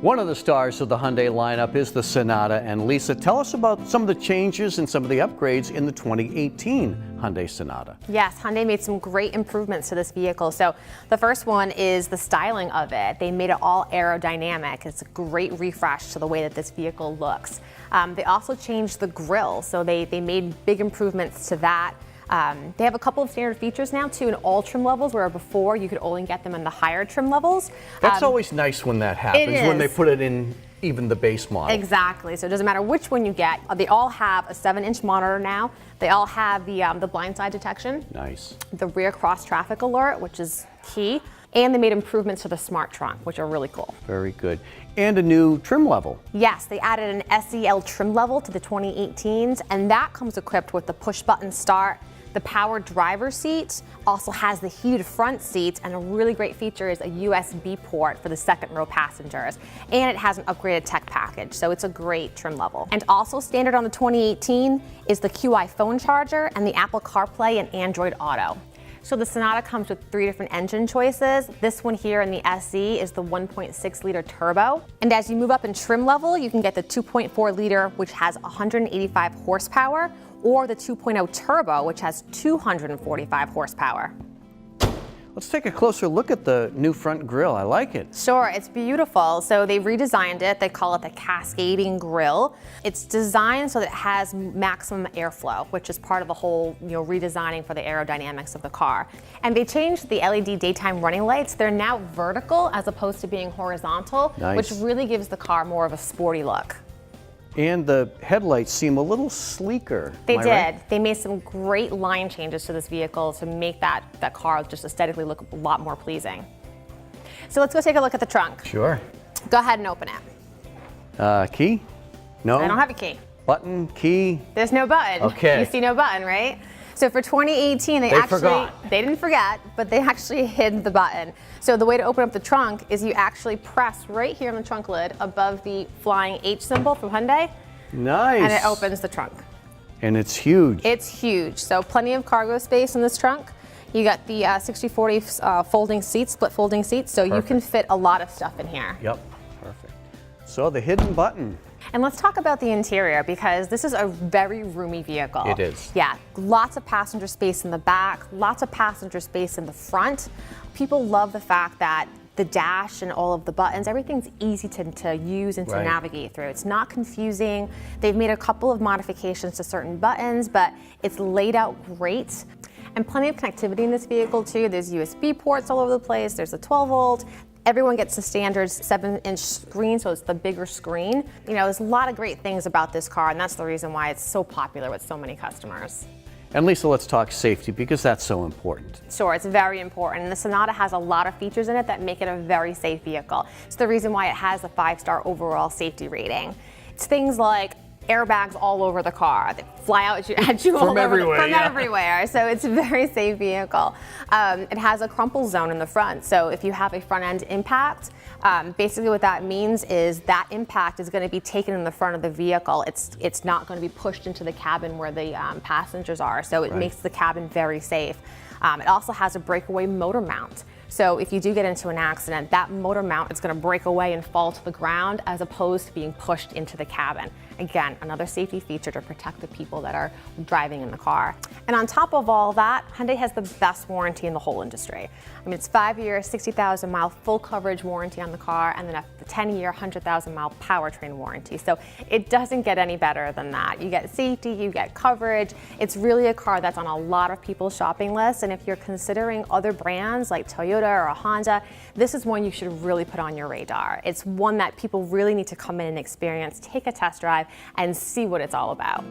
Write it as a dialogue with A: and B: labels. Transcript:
A: One of the stars of the Hyundai lineup is the Sonata, and Lisa, tell us about some of the changes and some of the upgrades in the 2018 Hyundai Sonata.
B: Yes, Hyundai made some great improvements to this vehicle. So the first one is the styling of it. They made it all aerodynamic. It's a great refresh to the way that this vehicle looks. They also changed the grille, so they made big improvements to that. They have a couple of standard features now too in all trim levels, where before you could only get them in the higher trim levels.
A: That's always nice when that happens, when they put it in even the base model.
B: Exactly, so it doesn't matter which one you get. They all have a 7-inch monitor now. They all have the blind side detection.
A: Nice. The
B: rear cross traffic alert, which is key. And they made improvements to the smart trunk, which are really cool.
A: Very good. And a new trim level.
B: Yes, they added an SEL trim level to the 2018s, and that comes equipped with the push button start. The power driver seat also has the heated front seats, and a really great feature is a USB port for the second row passengers. And it has an upgraded tech package, so it's a great trim level. And also standard on the 2018 is the QI phone charger and the Apple CarPlay and Android Auto. So the Sonata comes with 3 different engine choices. This one here in the SE is the 1.6 liter turbo. And as you move up in trim level, you can get the 2.4 liter, which has 185 horsepower, or the 2.0 turbo, which has 245 horsepower.
A: Let's take a closer look at the new front grille. I like it.
B: Sure, it's beautiful. So they redesigned it. They call it the cascading grille. It's designed so that it has maximum airflow, which is part of the whole redesigning for the aerodynamics of the car. And they changed the LED daytime running lights. They're now vertical as opposed to being horizontal,
A: nice.
B: Which really gives the car more of a sporty look.
A: And the headlights seem a little sleeker.
B: They did.
A: Right?
B: They made some great line changes to this vehicle to make that car just aesthetically look a lot more pleasing. So let's go take a look at the trunk.
A: Sure.
B: Go ahead and open it.
A: Key? No?
B: I don't have a key.
A: Button, key?
B: There's no button.
A: Okay.
B: You see no button, right? So for 2018, they didn't forget, but they actually hid the button. So the way to open up the trunk is you actually press right here on the trunk lid above the flying H symbol from Hyundai.
A: Nice.
B: And it opens the trunk.
A: And it's huge.
B: It's huge. So plenty of cargo space in this trunk. You got the 60/40 folding seats, split folding seats, so you can fit a lot of stuff in here.
A: Yep, perfect. So the hidden button.
B: And let's talk about the interior, because this is a very roomy vehicle.
A: It is.
B: Yeah, lots of passenger space in the back, lots of passenger space in the front. People love the fact that the dash and all of the buttons, everything's easy to use and to navigate through. It's not confusing. They've made a couple of modifications to certain buttons, but it's laid out great. And plenty of connectivity in this vehicle too. There's USB ports all over the place. There's a 12 volt. Everyone gets the standard 7-inch screen, so it's the bigger screen. There's a lot of great things about this car, and that's the reason why it's so popular with so many customers.
A: And Lisa, let's talk safety, because that's so important.
B: Sure, it's very important. The Sonata has a lot of features in it that make it a very safe vehicle. It's the reason why it has a 5-star overall safety rating. It's things like airbags all over the car. They fly out at you
A: from
B: everywhere. So it's a very safe vehicle. It has a crumple zone in the front. So if you have a front end impact, basically what that means is that impact is going to be taken in the front of the vehicle. It's not going to be pushed into the cabin where the passengers are. So it makes the cabin very safe. It also has a breakaway motor mount. So if you do get into an accident, that motor mount is going to break away and fall to the ground as opposed to being pushed into the cabin. Again, another safety feature to protect the people that are driving in the car. And on top of all that, Hyundai has the best warranty in the whole industry. I mean, it's 5 year, 60,000 mile full coverage warranty on the car, and then a 10-year, 100,000 mile powertrain warranty. So it doesn't get any better than that. You get safety, you get coverage. It's really a car that's on a lot of people's shopping lists. And if you're considering other brands like Toyota or a Honda, this is one you should really put on your radar. It's one that people really need to come in and experience, take a test drive, and see what it's all about.